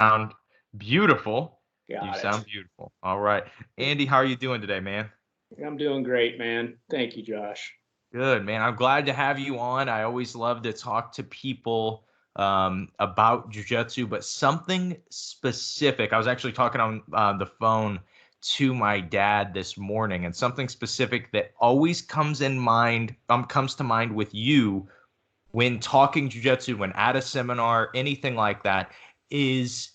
Sound beautiful. You Got it. sound beautiful. All right. Andy, how are you doing today, man? I'm doing great, man. Thank you, Josh. Good, man. I'm glad to have you on. I always love to talk to people about jujitsu, but something specific. I was actually talking on the phone to my dad this morning, and something specific that always comes to mind with you when talking jujitsu, when at a seminar, anything like that, is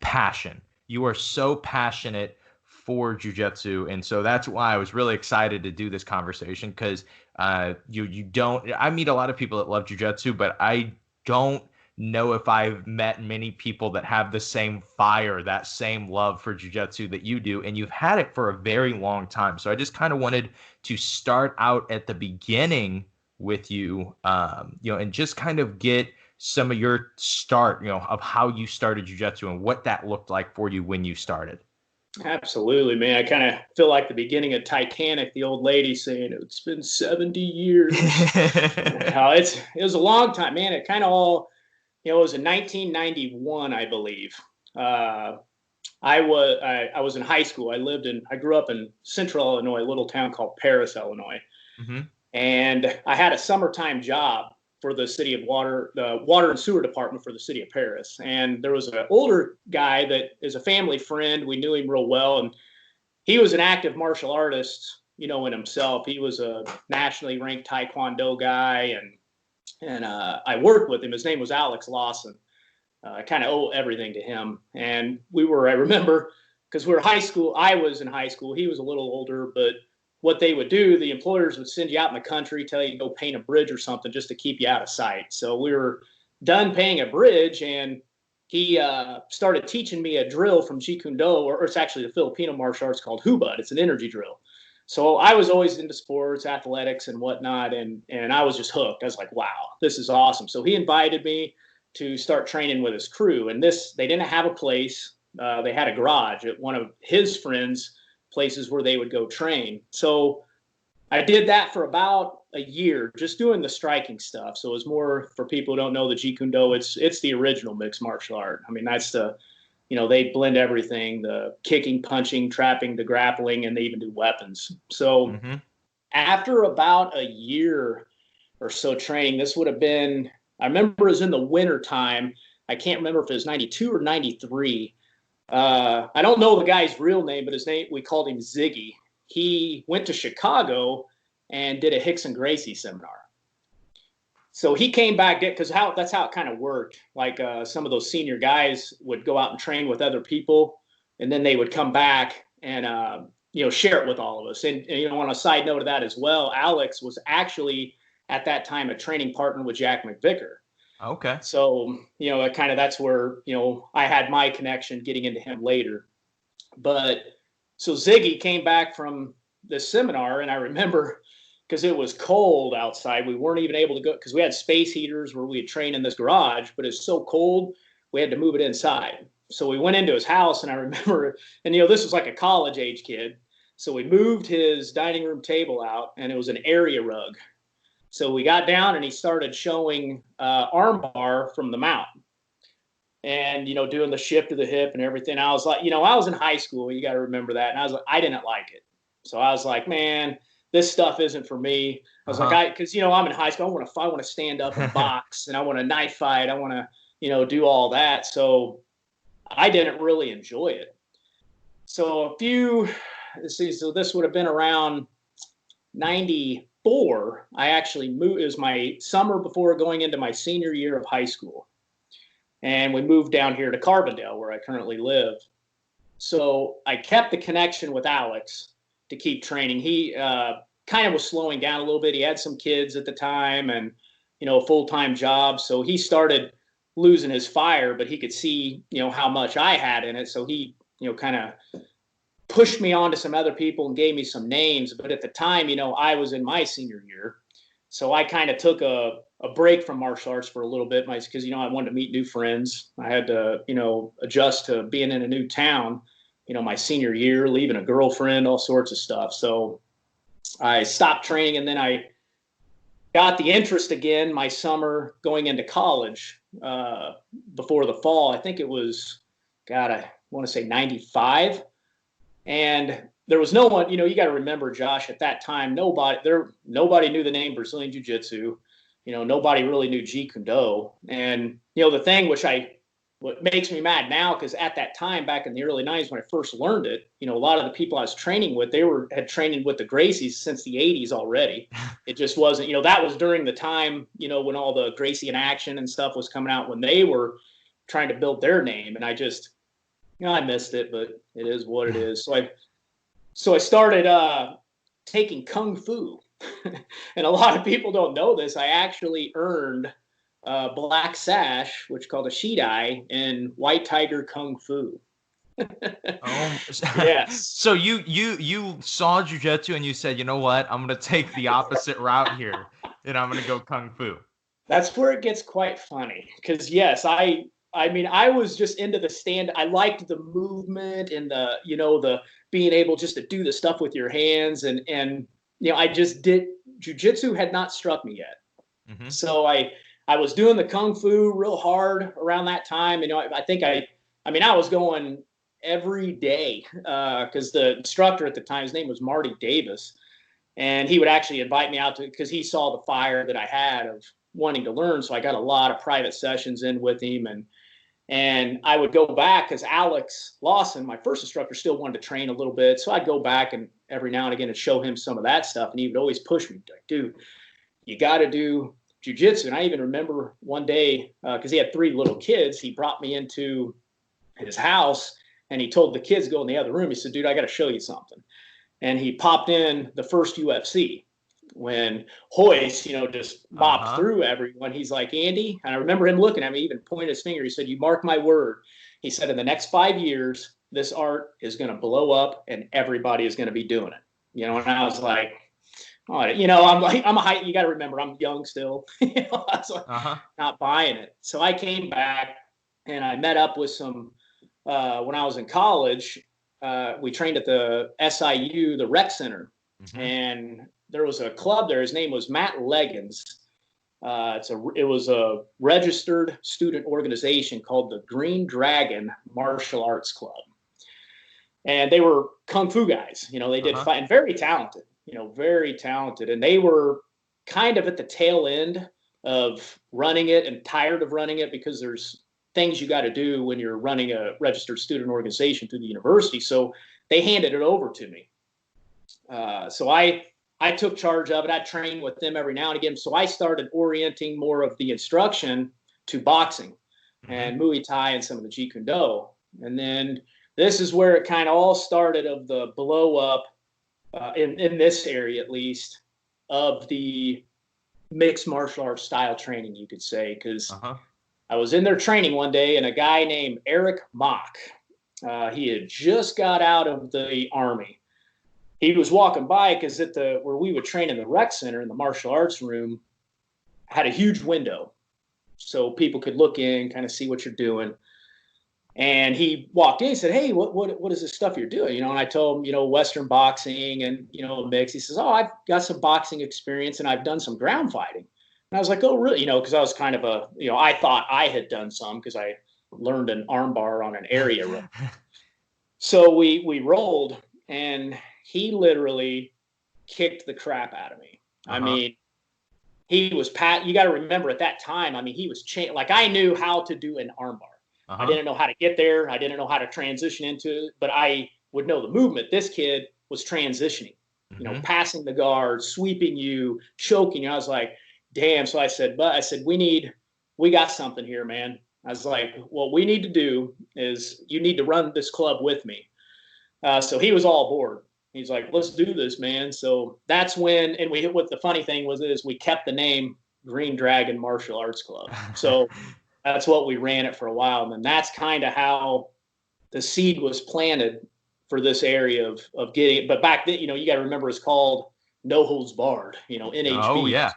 passion. You are so passionate for jujitsu, and so that's why I was really excited to do this conversation because you don't. I meet a lot of people that love jujitsu, but I don't know if I've met many people that have the same fire, that same love for jujitsu that you do, and you've had it for a very long time. So I just kind of wanted to start out at the beginning with you, and just kind of get some of your start, of how you started jujitsu and what that looked like for you when you started. Absolutely, man. I kind of feel like the beginning of Titanic, the old lady saying it's been 70 years. It was a long time, man. It kind of all, it was in 1991, I believe. Uh, I was in high school. I grew up in Central Illinois, a little town called Paris, Illinois. Hmm. And I had a summertime job for the water and sewer department for the city of Paris. And there was an older guy that is a family friend. We knew him real well, and he was an active martial artist, in himself. He was a nationally ranked Taekwondo guy, and I worked with him. His name was Alex Lawson. I kind of owe everything to him. And I remember, because we were high school, I was in high school. He was a little older, but what they would do, the employers would send you out in the country, tell you to go paint a bridge or something just to keep you out of sight. So we were done painting a bridge, and he started teaching me a drill from Jeet Kune Do, or it's actually the Filipino martial arts called Hubud. It's an energy drill. So I was always into sports, athletics, and whatnot, and I was just hooked. I was like, wow, this is awesome. So he invited me to start training with his crew, and they didn't have a place. They had a garage at one of his friends' places where they would go train. So I did that for about a year, just doing the striking stuff. So it was more for people who don't know the Jeet Kune Do. It's the original mixed martial art. I mean, that's they blend everything: the kicking, punching, trapping, the grappling, and they even do weapons. So Hmm. after about a year or so training, this would have been, I remember it was in the winter time. I can't remember if it was 92 or 93. I don't know the guy's real name, but his name, we called him Ziggy. He went to Chicago and did a Hickson Gracie seminar. So he came back because that's how it kind of worked. Like some of those senior guys would go out and train with other people, and then they would come back and share it with all of us. And on a side note of that as well, Alex was actually at that time a training partner with Jack McVicker. Okay. So that's where I had my connection getting into him later. But so Ziggy came back from this seminar, and I remember because it was cold outside, we weren't even able to go because we had space heaters where we had trained in this garage, but it's so cold we had to move it inside. So we went into his house, and I remember, and this was like a college age kid. So we moved his dining room table out, and it was an area rug. So we got down, and he started showing armbar from the mount, and doing the shift to the hip and everything. I was like, I was in high school. You got to remember that. And I was like, I didn't like it. So I was like, man, this stuff isn't for me. I was Uh-huh. like, because I'm in high school. I want to stand up and box, and I want to knife fight. I want to do all that. So I didn't really enjoy it. So so this would have been around 94. I actually moved. It was my summer before going into my senior year of high school, and we moved down here to Carbondale, where I currently live. So I kept the connection with Alex to keep training. He kind of was slowing down a little bit. He had some kids at the time, and a full-time job. So he started losing his fire, but he could see how much I had in it. So he kind of pushed me on to some other people and gave me some names. But at the time, I was in my senior year. So I kind of took a break from martial arts for a little bit because, I wanted to meet new friends. I had to, adjust to being in a new town, my senior year, leaving a girlfriend, all sorts of stuff. So I stopped training, and then I got the interest again my summer going into college before the fall. I think it was God, I want to say 95. And there was no one, you got to remember, Josh, at that time, nobody knew the name Brazilian Jiu-Jitsu. Nobody really knew Jeet Kune Do. And, the thing what makes me mad now, because at that time, back in the early 90s, when I first learned it, a lot of the people I was training with, had trained with the Gracies since the 80s already. It just wasn't, that was during the time, when all the Gracie in action and stuff was coming out, when they were trying to build their name. And I just, I missed it, but it is what it is. So I started taking Kung Fu. And a lot of people don't know this. I actually earned black sash, which is called a Shidai, in White Tiger Kung Fu. Oh, yes. So you saw jiu-jitsu and you said, you know what? I'm gonna take the opposite route here, and I'm gonna go Kung Fu. That's where it gets quite funny, because yes, I mean, I was just into the stand. I liked the movement and the being able just to do the stuff with your hands, and I just did. Jiu-jitsu had not struck me yet, so I was doing the Kung Fu real hard around that time. I think I was going every day because the instructor at the time, his name was Marty Davis, and he would actually invite me out because he saw the fire that I had of wanting to learn. So I got a lot of private sessions in with him, and I would go back because Alex Lawson, my first instructor, still wanted to train a little bit. So I'd go back and every now and again and show him some of that stuff. And he would always push me, like, dude, you got to do jiu-jitsu. And I even remember one day, because he had 3 little kids, he brought me into his house and he told the kids to go in the other room. He said, dude, I got to show you something. And he popped in the first UFC when Hoyce, just mopped through everyone. He's like, Andy, and I remember him looking at me, even pointing his finger. He said, you mark my word. He said, in the next 5 years, this art is going to blow up and everybody is going to be doing it. And I was like, all right, you got to remember, I'm young still. I was like, not buying it. So I came back and I met up with some, when I was in college, we trained at the SIU, the rec center. And there was a club there. His name was Matt Leggins. It was a registered student organization called the Green Dragon Martial Arts Club. And they were Kung Fu guys. They did fight, and very talented, very talented. And they were kind of at the tail end of running it and tired of running it because there's things you got to do when you're running a registered student organization through the university. So they handed it over to me. So I took charge of it. I trained with them every now and again. So I started orienting more of the instruction to boxing and Muay Thai and some of the Jeet Kune Do. And then this is where it kind of all started, of the blow up in this area, at least, of the mixed martial arts style training, you could say, because I was in their training one day and a guy named Eric Mock, he had just got out of the Army. He was walking by because where we would train in the rec center, in the martial arts room, had a huge window so people could look in, kind of see what you're doing. And he walked in, he said, hey, what is this stuff you're doing? And I told him, Western boxing and, a mix. He says, oh, I've got some boxing experience and I've done some ground fighting. And I was like, oh, really? Because I was kind of I thought I had done some because I learned an armbar on an area run. So we rolled, and he literally kicked the crap out of me. I mean, he was you got to remember, at that time, he was like, I knew how to do an armbar. I didn't know how to get there. I didn't know how to transition into it, but I would know the movement. This kid was transitioning, passing the guard, sweeping you, choking you. I was like, damn. So I said, we got something here, man. I was like, what we need to do is you need to run this club with me. So he was all aboard. He's like, let's do this, man. So that's when, and what the funny thing was is we kept the name Green Dragon Martial Arts Club. So that's what we ran it for a while. And then that's kind of how the seed was planted for this area of getting it. But back then, you got to remember, it's called No Holds Barred, NHB. Oh, yeah.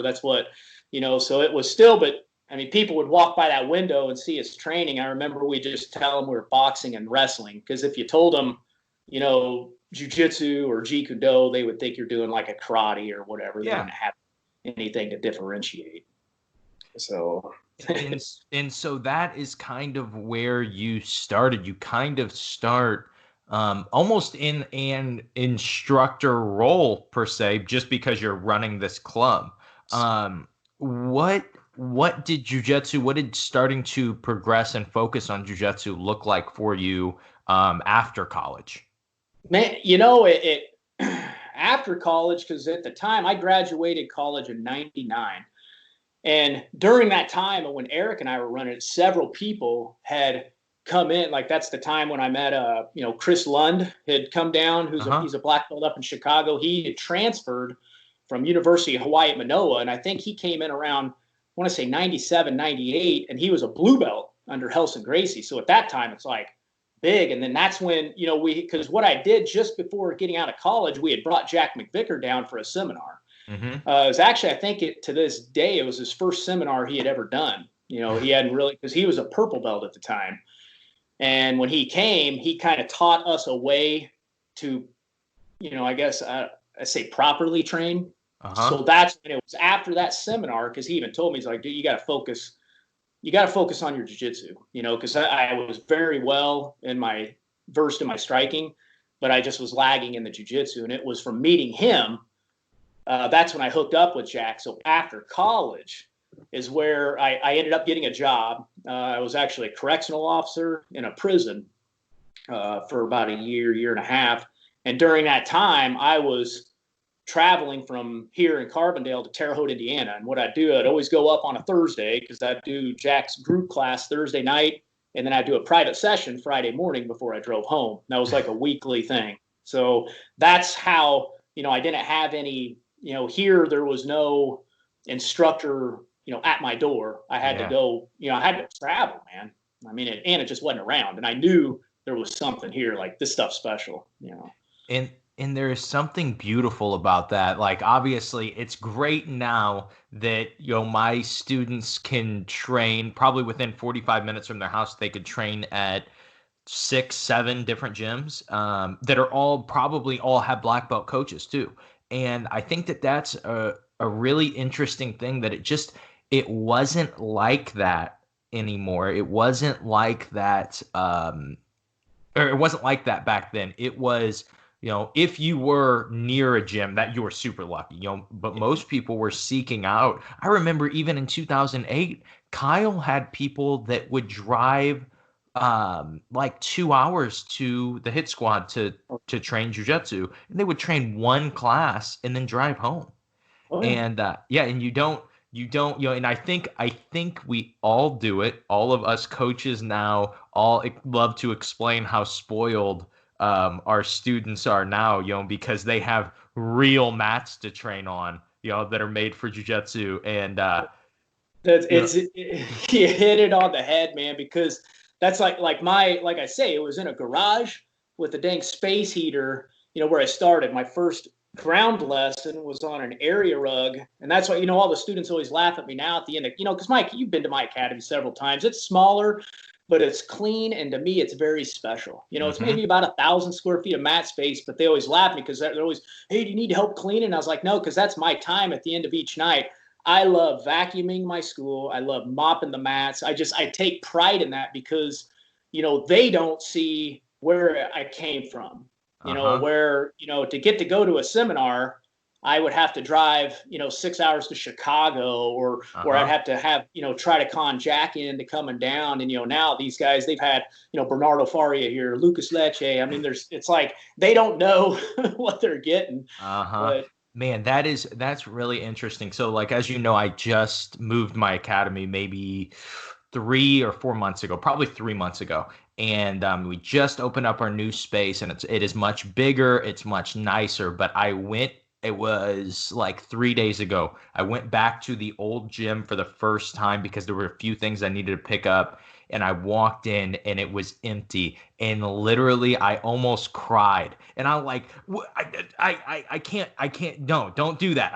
That's what, so it was still, but people would walk by that window and see us training. I remember we just tell them we were boxing and wrestling. Because if you told them, jiu-jitsu or Jeet Kune Do, they would think you're doing like a karate or whatever. They didn't have anything to differentiate. So and and so that is kind of where you started. You kind of start almost in an instructor role per se, just because you're running this club. Um, what what did jujitsu? What did starting to progress and focus on jujitsu look like for you after college? Man, it after college, because at the time I graduated college in '99. And during that time, when Eric and I were running it, several people had come in. Like that's the time when I met, Chris Lund had come down, Uh-huh. he's a black belt up in Chicago. He had transferred from University of Hawaii at Manoa, and I think he came in around, I want to say 97, 98, and he was a blue belt under Helson Gracie. So at that time, it's like big. And then that's when, because what I did just before getting out of college, we had brought Jack McVicker down for a seminar. Mm-hmm. It was actually, I think to this day, it was his first seminar he had ever done. He hadn't really, because he was a purple belt at the time. And when he came, he kind of taught us a way to, I guess I say properly train. Uh-huh. So that's when it was after that seminar, because he even told me, he's like, dude, you got to focus. You got to focus on your jiu-jitsu, because I was very well versed in my striking, but I just was lagging in the jiu-jitsu. And it was from meeting him, that's when I hooked up with Jack. So after college is where I ended up getting a job. I was actually a correctional officer in a prison for about a year and a half. And during that time, I was traveling from here in Carbondale to Terre Haute, Indiana. And what I'd do, I'd always go up on a Thursday because I'd do Jack's group class Thursday night. And then I'd do a private session Friday morning before I drove home. That was like a weekly thing. So that's how, I didn't have any, here there was no instructor, at my door. I had to go, I had to travel, man. I mean, it just wasn't around. And I knew there was something here, like this stuff's special. And there is something beautiful about that. Like obviously it's great now that my students can train probably within 45 minutes from their house. They could train at 6, 7 different gyms that are all probably all have black belt coaches too. And I think that that's a really interesting thing that it wasn't like that anymore. It wasn't like that or it wasn't like that back then. It was, if you were near a gym, that you were super lucky, but most people were seeking out. I remember even in 2008, Kyle had people that would drive like 2 hours to the hit squad to train jujitsu, and they would train one class and then drive home. Oh, yeah. And and you don't, and I think we all do it. All of us coaches now all love to explain how spoiled our students are now, because they have real mats to train on, that are made for jujitsu. And you hit it on the head, man, because that's like I say, it was in a garage with a dang space heater, where I started. My first ground lesson was on an area rug. And that's why, all the students always laugh at me now at the end of, because Mike, you've been to my academy several times. It's smaller, but it's clean. And to me, it's very special. It's maybe about 1,000 square feet of mat space, but they always laugh at me because they're always, hey, do you need help cleaning? And I was like, no, because that's my time at the end of each night. I love vacuuming my school. I love mopping the mats. I take pride in that because, they don't see where I came from, where, to go to a seminar, I would have to drive, 6 hours to Chicago or I'd have to have, try to con Jack into coming down. And, now these guys, they've had, Bernardo Faria here, Lucas Leche. I mean, it's like, they don't know what they're getting. But man, that's really interesting. So like, as you know, I just moved my academy maybe 3 or 4 months ago, probably 3 months ago. And we just opened up our new space, and it is much bigger. It's much nicer. But it was like 3 days ago. I went back to the old gym for the first time because there were a few things I needed to pick up. And I walked in and it was empty. And literally I almost cried. And I'm like, I can't, no, don't do that.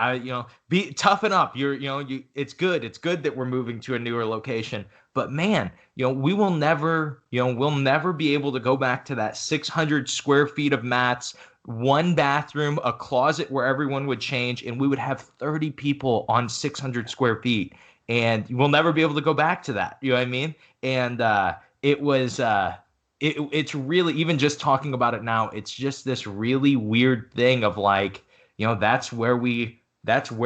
Toughen up. It's good. It's good that we're moving to a newer location. But man, we'll never be able to go back to that 600 square feet of mats, one bathroom, a closet where everyone would change, and we would have 30 people on 600 square feet. and we'll never be able to go back to that. You know what I mean? And it was it's really, even just talking about it now, it's just this really weird thing of like, that's where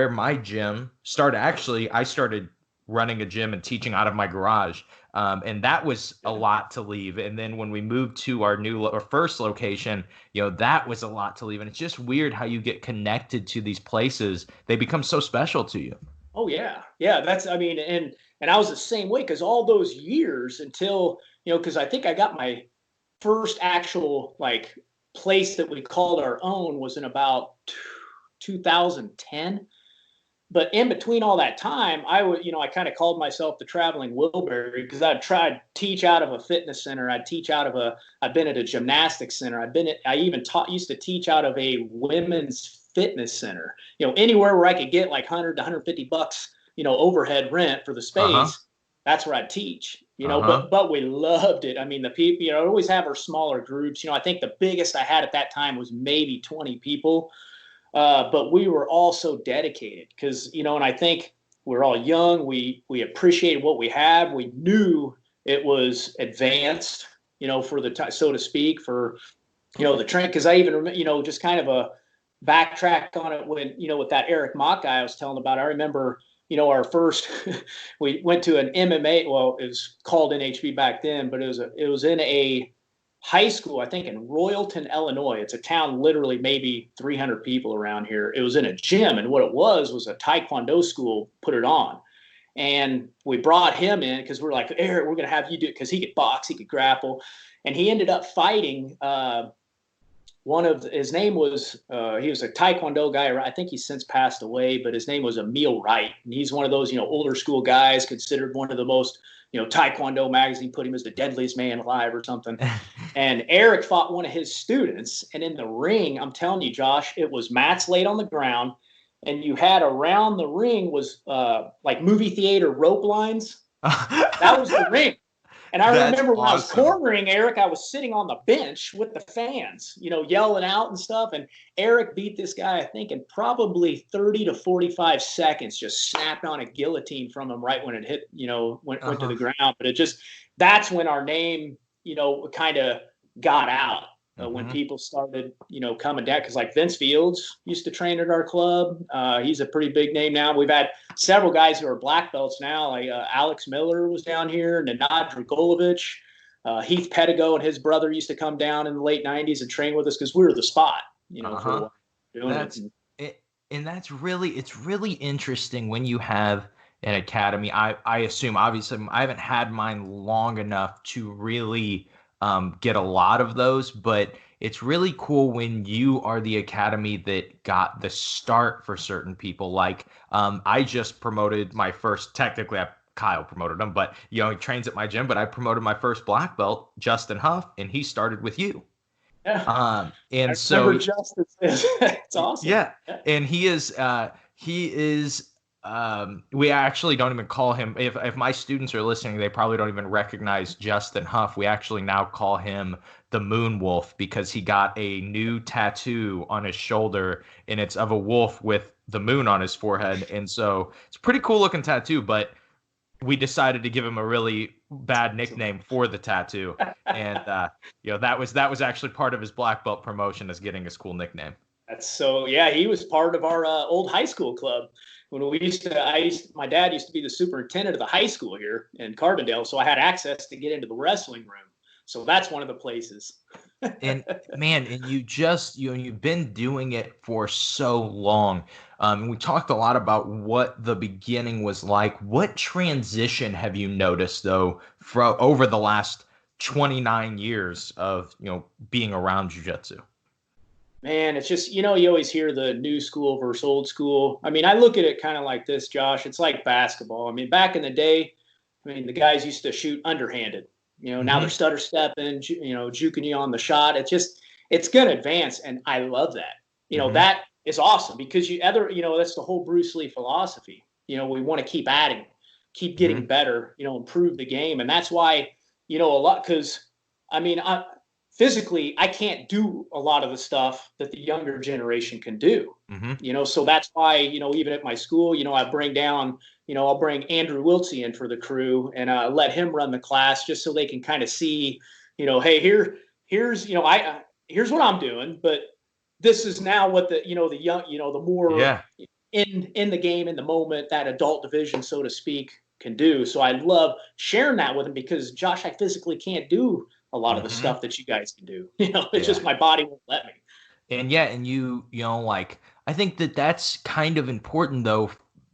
my gym started. Actually, I started running a gym and teaching out of my garage. And that was a lot to leave. And then when we moved to our first location, that was a lot to leave. And it's just weird how you get connected to these places. They become so special to you. Oh yeah, yeah. That's I mean, and I was the same way because all those years until because I think I got my first actual like place that we called our own was in about 2010. But in between all that time, I kind of called myself the traveling Wilbury because I'd tried to teach out of a fitness center. I've been at a gymnastics center. I even used to teach out of a women's fitness center. Anywhere where I could get like 100 to 150 bucks, overhead rent for the Uh-huh. space. That's where I teach. Uh-huh. But we loved it. I mean, the people, always have our smaller groups. I think the biggest I had at that time was maybe 20 people. But we were all so dedicated because, and I think we're all young. We appreciated what we have. We knew it was advanced, for so to speak, for, the trend. Because I even remember, just kind of a backtrack on it when, with that Eric Mock guy I was telling about. I remember, our first, we went to an MMA. Well, it was called NHB back then, but it was in a high school, I think in Royalton, Illinois. It's a town literally maybe 300 people around here. It was in a gym, and what it was a Taekwondo school put it on. And we brought him in because we're like, Eric, we're going to have you do it because he could box, he could grapple. And he ended up fighting his name was, he was a Taekwondo guy. I think he's since passed away, but his name was Emil Wright. And he's one of those, older school guys, considered one of the most, Taekwondo magazine put him as the deadliest man alive or something. And Eric fought one of his students. And in the ring, I'm telling you, Josh, it was mats laid on the ground. And you had around the ring was like movie theater rope lines. That was the ring. And I remember when I was cornering Eric, I was sitting on the bench with the fans, yelling out and stuff. And Eric beat this guy, I think, in probably 30 to 45 seconds, just snapped on a guillotine from him right when it hit, went to the ground. But that's when our name, kind of got out. When people started, coming down, because like Vince Fields used to train at our club. He's a pretty big name now. We've had several guys who are black belts now, like Alex Miller was down here, Nenad Dragolovich, Heath Pedigo and his brother used to come down in the late 90s and train with us because we were the spot, for a while doing it. And it's really interesting when you have an academy. I assume, obviously, I haven't had mine long enough to really get a lot of those, but it's really cool when you are the academy that got the start for certain people. Like I just promoted my first, technically Kyle promoted him, but he trains at my gym, but I promoted my first black belt, Justin Huff, and he started with you. Yeah. And I so Justin, it's awesome. Yeah. And he is we actually don't even call him, if my students are listening, they probably don't even recognize Justin Huff. We actually now call him the Moon Wolf because he got a new tattoo on his shoulder and it's of a wolf with the moon on his forehead. And so it's a pretty cool looking tattoo, but we decided to give him a really bad nickname for the tattoo. And that was actually part of his black belt promotion, is getting his cool nickname. He was part of our old high school club. When my dad used to be the superintendent of the high school here in Carbondale, so I had access to get into the wrestling room. So that's one of the places. And man, and you've been doing it for so long. We talked a lot about what the beginning was like. What transition have you noticed though over the last 29 years of being around jiu-jitsu? Man, it's just, you always hear the new school versus old school. I mean, I look at it kind of like this, Josh. It's like basketball. I mean, back in the day, the guys used to shoot underhanded. Now they're stutter stepping, juking you on the shot. It's going to advance. And I love that. That is awesome because that's the whole Bruce Lee philosophy. We want to keep adding, keep getting better, improve the game. And that's why, a lot, because physically, I can't do a lot of the stuff that the younger generation can do. Mm-hmm. So that's why, even at my school, I bring down, I'll bring Andrew Wiltsey in for the crew and let him run the class just so they can kind of see, hey, here's, here's what I'm doing, but this is now what the, the young, the more Yeah. in the game, in the moment, that adult division, so to speak, can do. So I love sharing that with them because, Josh, I physically can't do a lot of the Mm-hmm. stuff that you guys can do. It's Yeah. just my body won't let me. And yeah, and like I think that that's kind of important though.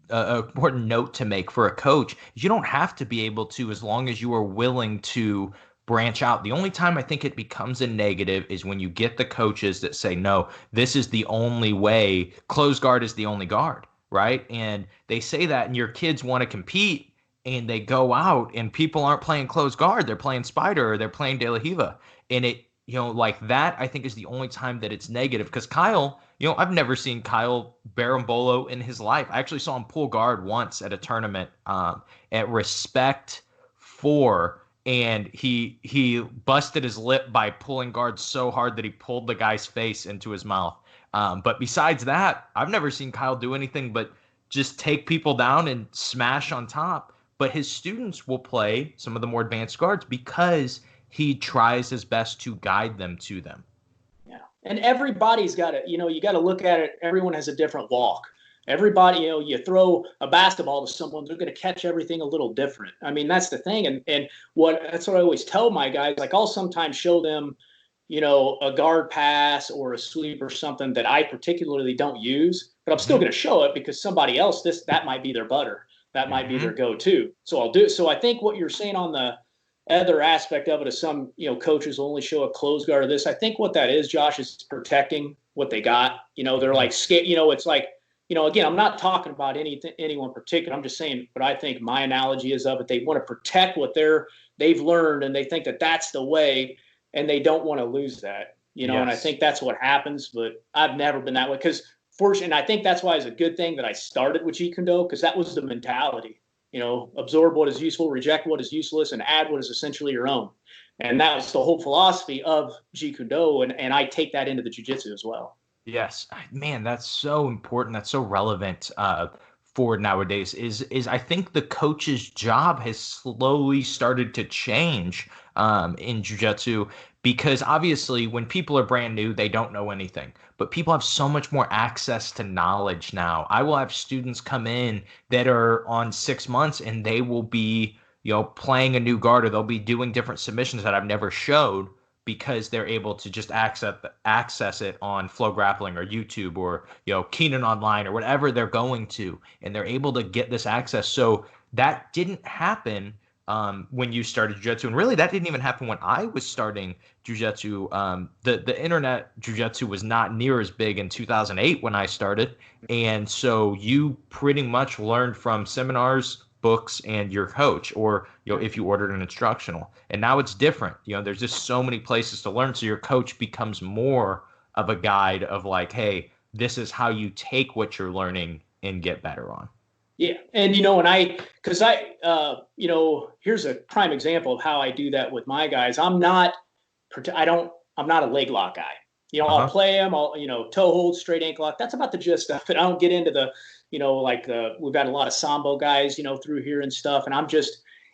Important note to make for a coach is you don't have to be able to as long as you are willing to branch out. The only time I think it becomes a negative is when you get the coaches that say, no, this is the only way. Closed guard is the only guard, right? And they say that, and your kids want to compete, and they go out, and people aren't playing closed guard. They're playing spider or they're playing De La Hiva. And it, like that, I think is the only time that it's negative because Kyle, I've never seen Kyle Barambolo in his life. I actually saw him pull guard once at a tournament at Respect 4, and he busted his lip by pulling guard so hard that he pulled the guy's face into his mouth. But besides that, I've never seen Kyle do anything but just take people down and smash on top. But his students will play some of the more advanced guards because he tries his best to guide them to them. Yeah. And everybody's got it. You got to look at it. Everyone has a different walk. Everybody, you throw a basketball to someone, they're going to catch everything a little different. I mean, that's the thing. And that's what I always tell my guys. Like, I'll sometimes show them, a guard pass or a sweep or something that I particularly don't use, but I'm still going to show it because somebody else, that might be their butter. That might be their go-to. So I'll do it. So I think what you're saying on the other aspect of it is some, coaches only show a closed guard of this. I think what that is, Josh, is protecting what they got. They're like, it's like, again, I'm not talking about anyone particular. I'm just saying, but I think my analogy is of it. They want to protect what they've learned, and they think that that's the way, and they don't want to lose that. Yes. And I think that's what happens. But I've never been that way because, fortunately, and I think that's why it's a good thing that I started with Jeet Kune Do because that was the mentality. Absorb what is useful, reject what is useless, and add what is essentially your own. And that was the whole philosophy of Jeet Kune Do, and I take that into the jiu-jitsu as well. Yes, man, that's so important. That's so relevant for nowadays. Is I think the coach's job has slowly started to change in jiu-jitsu because obviously when people are brand new, they don't know anything. But people have so much more access to knowledge now. I will have students come in that are on 6 months and they will be, playing a new guard or they'll be doing different submissions that I've never showed because they're able to just access it on Flow Grappling or YouTube or Keenan Online or whatever they're going to, and they're able to get this access. So that didn't happen when you started jiu-jitsu, and really that didn't even happen when I was starting jiu-jitsu. The internet jiu-jitsu was not near as big in 2008 when I started, and so you pretty much learned from seminars, books, and your coach, or if you ordered an instructional. And now it's different. There's just so many places to learn, so your coach becomes more of a guide of like, hey, this is how you take what you're learning and get better on. Yeah. And, here's a prime example of how I do that with my guys. I'm not a leg lock guy. I'll play them, I'll, toe hold, straight ankle lock. That's about the gist of it. I don't get into the, we've got a lot of Sambo guys, through here and stuff. And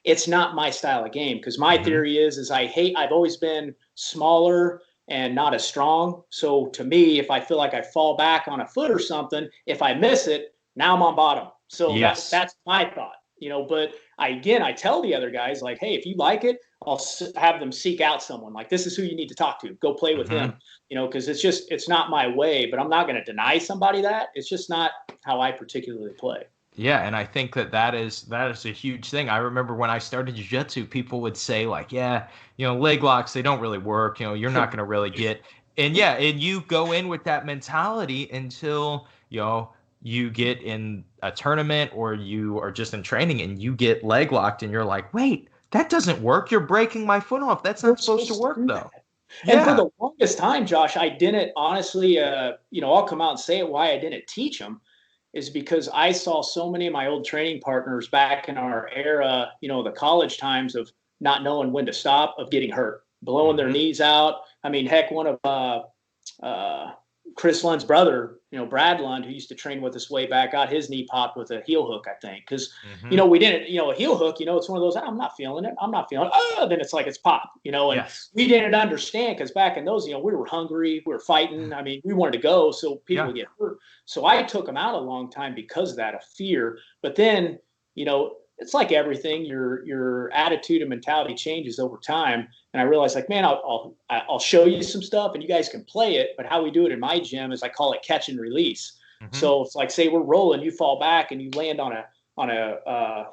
it's not my style of game because my theory is I've always been smaller and not as strong. So to me, if I feel like I fall back on a foot or something, if I miss it, now I'm on bottom. So yes. that's my thought, but I tell the other guys like, hey, if you like it, I'll have them seek out someone like this is who you need to talk to. Go play with him, because it's not my way, but I'm not going to deny somebody that. It's just not how I particularly play. Yeah, and I think that is a huge thing. I remember when I started jiu-jitsu, people would say like, yeah, leg locks, they don't really work. You're not going to really get. And yeah, and you go in with that mentality until, you get in a tournament or you are just in training and you get leg locked and you're like, wait, that doesn't work. You're breaking my foot off. That's not supposed to work though. And for the longest time, Josh, I didn't honestly, I'll come out and say it why I didn't teach them is because I saw so many of my old training partners back in our era, the college times of not knowing when to stop, of getting hurt blowing their knees out. I mean, heck, one of Chris Lund's brother, Brad Lund, who used to train with us way back, got his knee popped with a heel hook, I think. Because, we didn't, a heel hook, it's one of those, I'm not feeling it. I'm not feeling it. Oh, then it's like it's popped, and yes. We didn't understand because back in those, we were hungry, we were fighting. I mean, we wanted to go so people would get hurt. So I took them out a long time because of that, of fear. But then, it's like everything, your attitude and mentality changes over time. And I realized, like, man, I'll show you some stuff and you guys can play it. But how we do it in my gym is I call it catch and release. So it's like, say we're rolling, you fall back and you land on a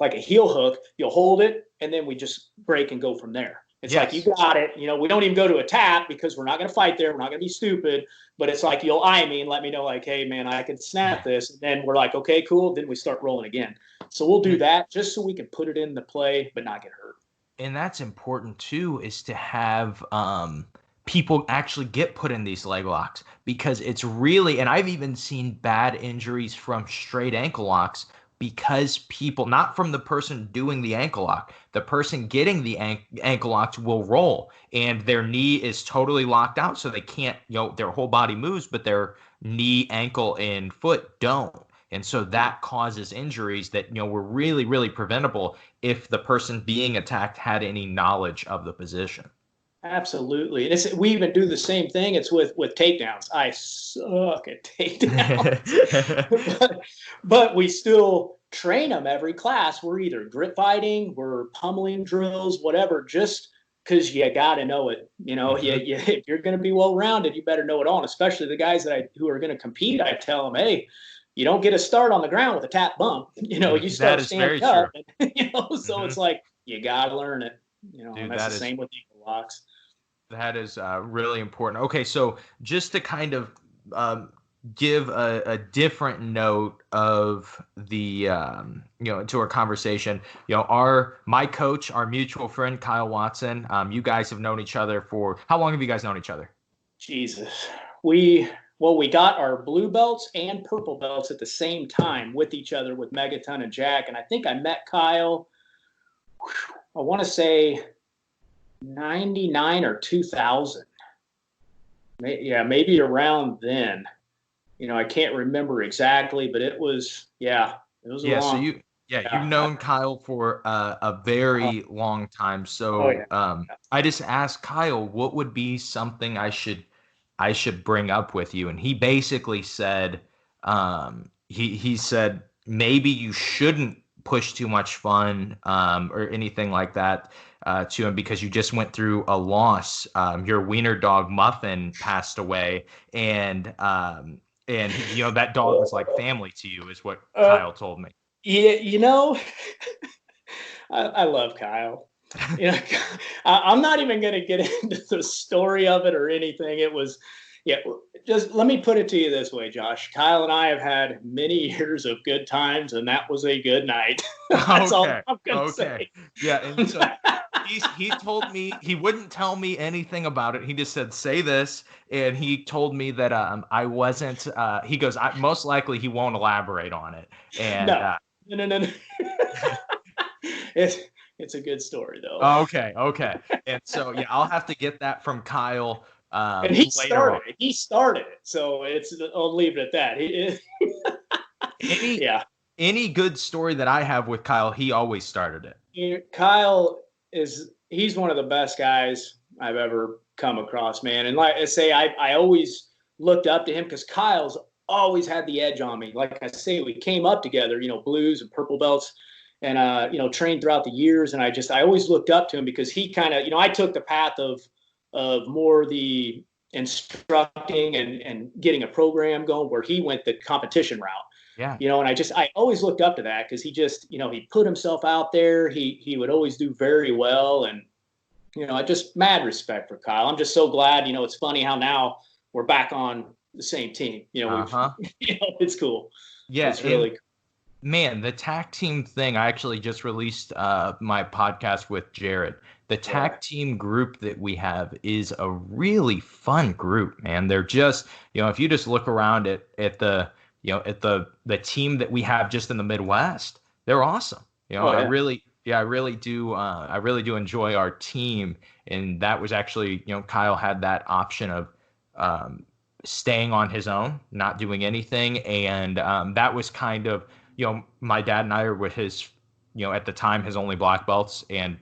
like a heel hook, you'll hold it and then we just break and go from there. It's like, you got it. We don't even go to a tap because we're not going to fight there. We're not going to be stupid. But it's like, you'll eye me and let me know, like, hey, man, I can snap this. And then we're like, okay, cool. Then we start rolling again. So we'll do that just so we can put it into play but not get hurt. And that's important, too, is to have people actually get put in these leg locks, because it's really – and I've even seen bad injuries from straight ankle locks because people – not from the person doing the ankle lock. The person getting the ankle locks will roll, and their knee is totally locked out, so they can't – their whole body moves, but their knee, ankle, and foot don't. And so that causes injuries that, were really, really preventable if the person being attacked had any knowledge of the position. Absolutely. And we even do the same thing. It's with takedowns. I suck at takedowns. but we still train them every class. We're either grip fighting, we're pummeling drills, whatever, just because you got to know it. If you're going to be well-rounded, you better know it all. And especially the guys who are going to compete, I tell them, hey, you don't get a start on the ground with a tap bump. You start standing up. And, so it's like, you got to learn it. Dude, and that's the same with ankle locks. That is really important. Okay, so just to kind of give a different note of the, to our conversation, my coach, our mutual friend, Kyle Watson, you guys have known each other for, how long have you guys known each other? Jesus. We got our blue belts and purple belts at the same time with each other with Megaton and Jack. And I think I met Kyle, I want to say 99 or 2000. Yeah, maybe around then. I can't remember exactly, but it was long. So you've known Kyle for a very long time. So I just asked Kyle, what would be something I should bring up with you? And he basically said, he said, maybe you shouldn't push too much fun or anything like that to him, because you just went through a loss. Your wiener dog Muffin passed away, and that dog was like family to you, is what Kyle told me. Yeah, I love Kyle. I'm not even going to get into the story of it or anything. It was, just let me put it to you this way, Josh. Kyle and I have had many years of good times, and that was a good night. That's all I'm going to say. Yeah, and so he told me he wouldn't tell me anything about it. He just said, say this, and he told me that I wasn't. He goes, most likely he won't elaborate on it. And no. It's a good story though. Okay. And so I'll have to get that from Kyle. And he started it, so I'll leave it at that. Any good story that I have with Kyle, he always started it. Kyle he's one of the best guys I've ever come across, man. And like I say, I always looked up to him because Kyle's always had the edge on me. Like I say, we came up together, blues and purple belts, and trained throughout the years. And I always looked up to him because he kind of, I took the path of more the instructing and getting a program going, where he went the competition route. Yeah. And I always looked up to that because he just, he put himself out there. He would always do very well. And, I just mad respect for Kyle. I'm just so glad, it's funny how now we're back on the same team. It's cool. Yeah. It's really cool. Man, the tag team thing, I actually just released my podcast with Jared. The tag team group that we have is a really fun group, man. They're just, if you just look around at the team that we have just in the Midwest, they're awesome. I really Yeah, I really do. I really do enjoy our team, and that was actually, Kyle had that option of um, staying on his own, not doing anything, and that was kind of, my dad and I were with his, at the time his only black belts, and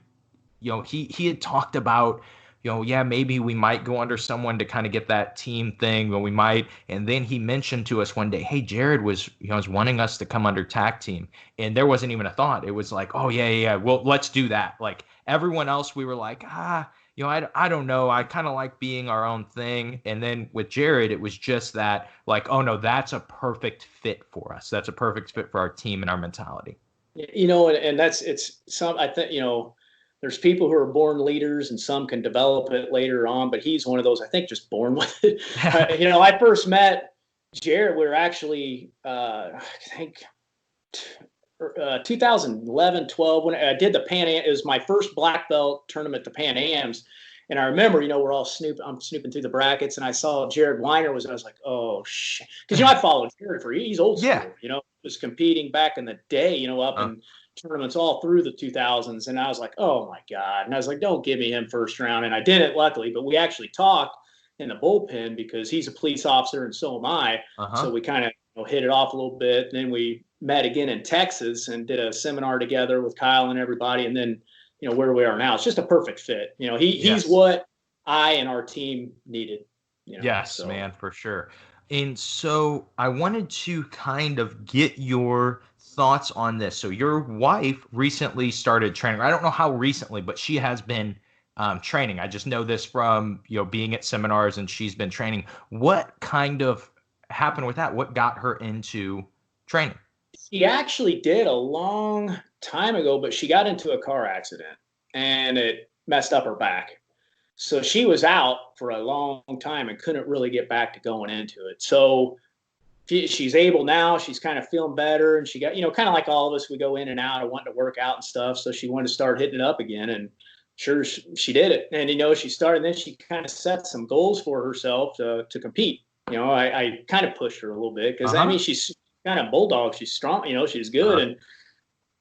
he had talked about, yeah, maybe we might go under someone to kind of get that team thing, but we might. And then he mentioned to us one day, hey, Jared was wanting us to come under tag team. And there wasn't even a thought. It was like, oh, yeah, yeah, yeah. Well, let's do that. Like everyone else, we were like, I don't know. I kind of like being our own thing. And then with Jared, it was just that, like, oh, no, that's a perfect fit for us. That's a perfect fit for our team and our mentality. And it's some, I think, there's people who are born leaders and some can develop it later on, but he's one of those, I think, just born with it. I first met Jared, we were actually, I think, 2011, 12, when I did the Pan Am. It was my first black belt tournament, the Pan Ams. And I remember, we're all I'm snooping through the brackets, and I saw Jared Weiner I was like, oh, shit. Because, I followed Jared he's old school, Yeah. was competing back in the day, up in tournaments all through the 2000s. And I was like, oh, my God. And I was like, don't give me him first round. And I did it, luckily. But we actually talked in the bullpen because he's a police officer and so am I. So we kind of hit it off a little bit. And then we met again in Texas and did a seminar together with Kyle and everybody. And then, where we are now, it's just a perfect fit. He's what I and our team needed. Yes, so. Man, for sure. And so I wanted to kind of get your thoughts on this. So your wife recently started training. I don't know how recently, but she has been training. I just know this from, being at seminars, and she's been training. What kind of happened with that? What got her into training? She actually did a long time ago, but she got into a car accident and it messed up her back. So she was out for a long time and couldn't really get back to going into it. So she's able now. She's kind of feeling better. And she got, kind of like all of us, we go in and out of wanting to work out and stuff. So she wanted to start hitting it up again. And sure, she did it. And, she started, and then she kind of set some goals for herself to compete. I kind of pushed her a little bit because, she's kind of bulldog. She's strong, she's good. And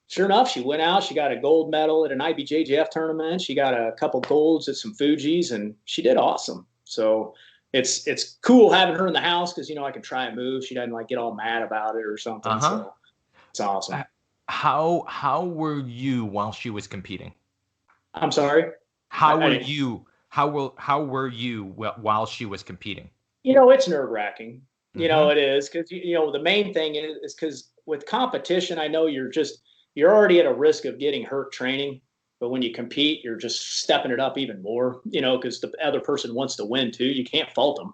sure enough, she went out. She got a gold medal at an IBJJF tournament. She got a couple golds at some Fujis, and she did awesome. So it's cool having her in the house because, I can try and move. She doesn't get all mad about it or something. So it's awesome. How were you while she was competing? I'm sorry. How were you while she was competing? It's nerve-wracking. It is because the main thing is because with competition, I know you're already at a risk of getting hurt training, but when you compete, you're just stepping it up even more. Because the other person wants to win too. You can't fault them.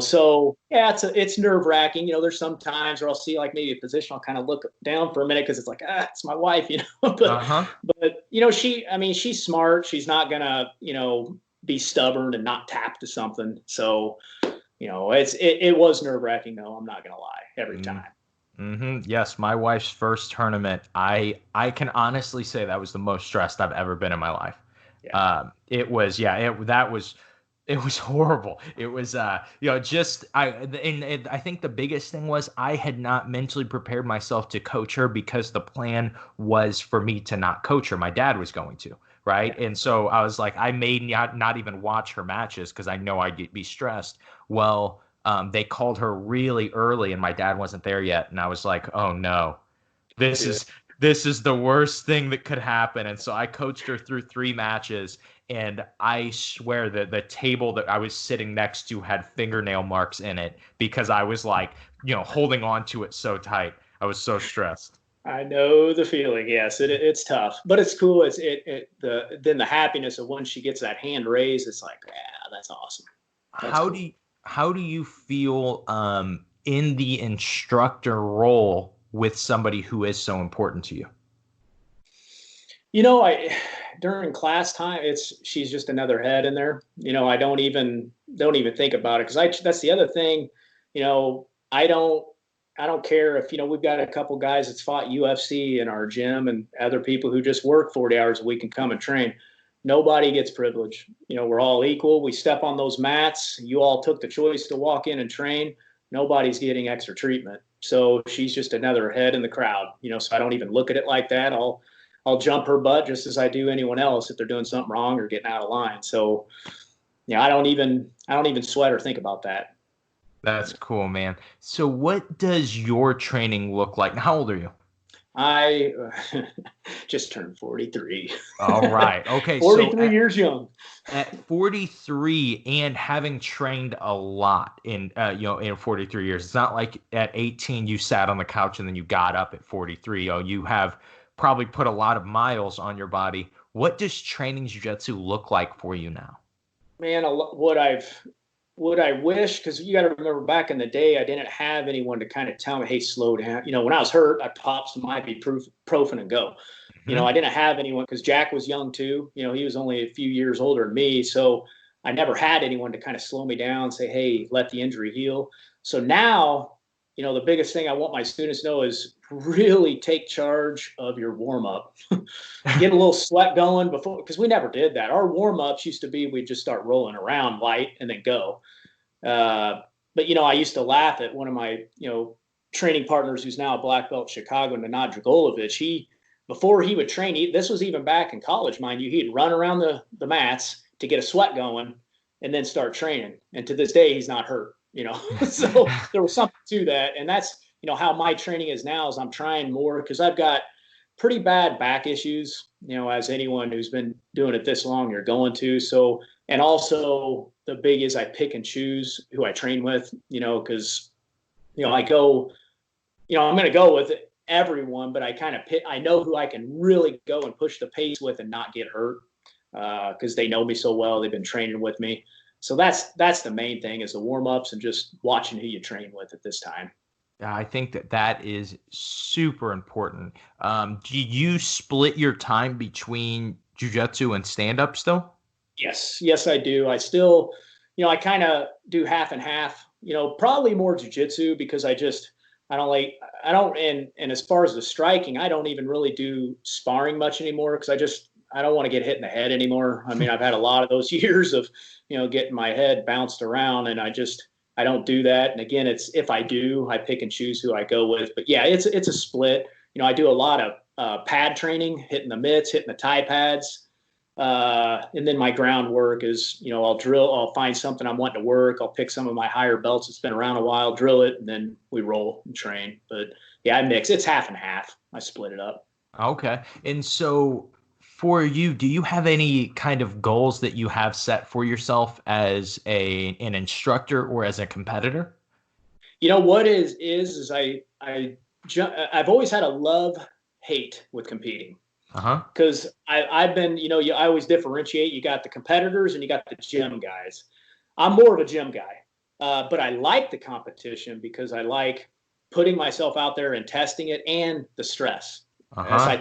So yeah, it's nerve-wracking. There's some times where I'll see maybe a position, I'll kind of look down for a minute because it's like it's my wife. But she's smart. She's not gonna be stubborn and not tap to something. So. It was nerve-wracking, though. I'm not going to lie, every time. Yes, my wife's first tournament, I can honestly say that was the most stressed I've ever been in my life. Yeah. It was horrible. It was, I think the biggest thing was I had not mentally prepared myself to coach her because the plan was for me to not coach her. My dad was going to. Right. And so I was like, I may not even watch her matches because I know I'd be stressed. Well, they called her really early and my dad wasn't there yet. And I was like, oh, no, this is the worst thing that could happen. And so I coached her through 3 matches. And I swear that the table that I was sitting next to had fingernail marks in it because I was holding on to it so tight. I was so stressed. I know the feeling. Yes, it's tough, but it's cool. Then the happiness of when she gets that hand raised, it's like, yeah, that's awesome. How do you feel in the instructor role with somebody who is so important to you? During class time, she's just another head in there. I don't even think about it because that's the other thing. I don't care if, we've got a couple guys that's fought UFC in our gym and other people who just work 40 hours a week and come and train. Nobody gets privilege. We're all equal. We step on those mats. You all took the choice to walk in and train. Nobody's getting extra treatment. So she's just another head in the crowd, so I don't even look at it like that. I'll jump her butt just as I do anyone else if they're doing something wrong or getting out of line. So, I don't even sweat or think about that. That's cool, man. So what does your training look like? How old are you? I just turned 43. All right. Okay. So 43 years young. at 43 and having trained a lot in in 43 years, it's not like at 18 you sat on the couch and then you got up at 43. You have probably put a lot of miles on your body. What does training jiu-jitsu look like for you now? Man, what I wish, because you got to remember back in the day, I didn't have anyone to kind of tell me, hey, slow down. When I was hurt, I popped some ibuprofen and go. Hmm. I didn't have anyone because Jack was young too. He was only a few years older than me. So I never had anyone to kind of slow me down, say, hey, let the injury heal. So now, the biggest thing I want my students to know is really take charge of your warm up. Get a little sweat going before, because we never did that. Our warm ups used to be we'd just start rolling around light and then go. But I used to laugh at one of my training partners who's now a black belt in Chicago, Nenad Dragolovich. Before he would train, this was even back in college, mind you, he'd run around the mats to get a sweat going and then start training. And to this day, he's not hurt. So there was something to that, and that's how my training is now. Is I'm trying more because I've got pretty bad back issues, as anyone who's been doing it this long, you're going to. So, and also the big is I pick and choose who I train with, because, I go, I'm going to go with everyone, but I kind of pick, I know who I can really go and push the pace with and not get hurt because they know me so well. They've been training with me. So that's the main thing is the warm-ups and just watching who you train with at this time. I think that is super important. Do you split your time between jujitsu and stand-up still? Yes, I do. I still, I kind of do half and half. Probably more jujitsu because I don't like, I don't, and as far as the striking, I don't even really do sparring much anymore because I don't want to get hit in the head anymore. I mean, I've had a lot of those years of, getting my head bounced around, and I don't do that. And again, if I do, I pick and choose who I go with. But yeah, it's a split. I do a lot of pad training, hitting the mitts, hitting the tie pads. And then my groundwork is, I'll find something I'm wanting to work. I'll pick some of my higher belts that's been around a while, drill it, and then we roll and train. But yeah, I mix. It's half and half. I split it up. Okay. And so for you, do you have any kind of goals that you have set for yourself as an instructor or as a competitor? What is I've always had a love hate with competing. Uh-huh. Because I've been, I always differentiate. You got the competitors and you got the gym guys. I'm more of a gym guy, but I like the competition because I like putting myself out there and testing it and the stress. So Uh-huh. I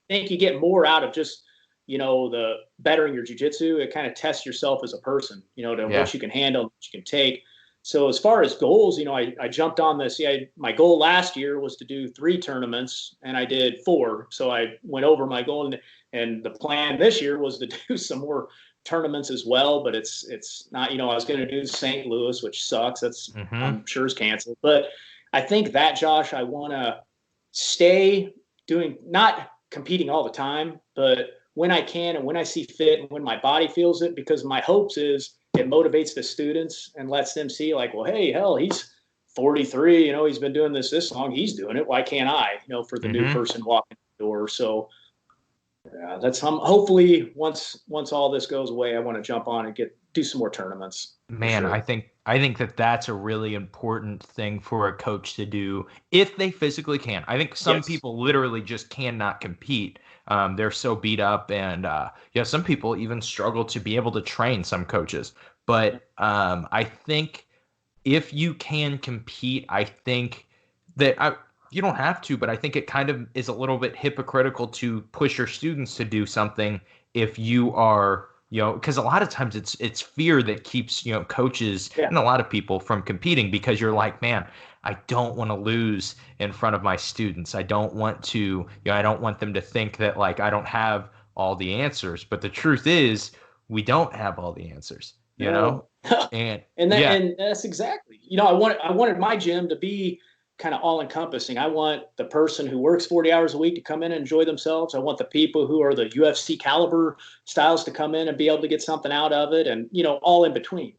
think you get more out of just, the bettering your jiu-jitsu. It kind of tests yourself as a person, to Yeah. what you can handle, what you can take. So as far as goals, I jumped on this. Yeah, my goal last year was to do 3 tournaments, and I did 4. So I went over my goal, and the plan this year was to do some more tournaments as well. But it's not. I was going to do St. Louis, which sucks. That's Mm-hmm. I'm sure is canceled. But I think that Josh, I want to stay doing not competing all the time, but when I can and when I see fit and when my body feels it, because my hopes is it motivates the students and lets them see like, well, hey, hell, he's 43, he's been doing this long, he's doing it. Why can't I, for the new Mm-hmm. person walking the door? So yeah, that's hopefully once all this goes away, I want to jump on and do some more tournaments for Man, I sure. think I think that that's a really important thing for a coach to do if they physically can. I think some Yes. people literally just cannot compete. They're so beat up, and yeah, some people even struggle to be able to train. Some coaches, but I think if you can compete, I think that you don't have to, but I think it kind of is a little bit hypocritical to push your students to do something if you are, because a lot of times it's fear that keeps, coaches Yeah. and a lot of people from competing because you're like, man, I don't want to lose in front of my students. I don't want to, I don't want them to think that like I don't have all the answers. But the truth is, we don't have all the answers, No. and And yeah. that's exactly, I wanted my gym to be kind of all encompassing. I want the person who works 40 hours a week to come in and enjoy themselves. I want the people who are the UFC caliber styles to come in and be able to get something out of it, and, all in between.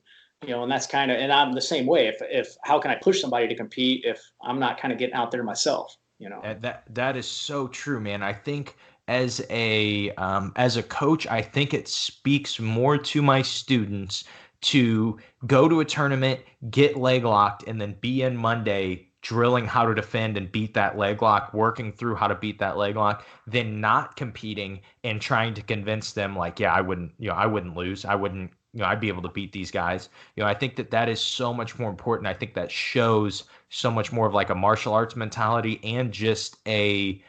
And that's kind of, and I'm the same way. If how can I push somebody to compete if I'm not kind of getting out there myself? That is so true, man. I think as a coach, I think it speaks more to my students to go to a tournament, get leg locked, and then be in Monday drilling how to defend and beat that leg lock, working through how to beat that leg lock, than not competing and trying to convince them like, yeah, I wouldn't lose. I wouldn't, I'd be able to beat these guys. I think that is so much more important. I think that shows so much more of like a martial arts mentality and just a,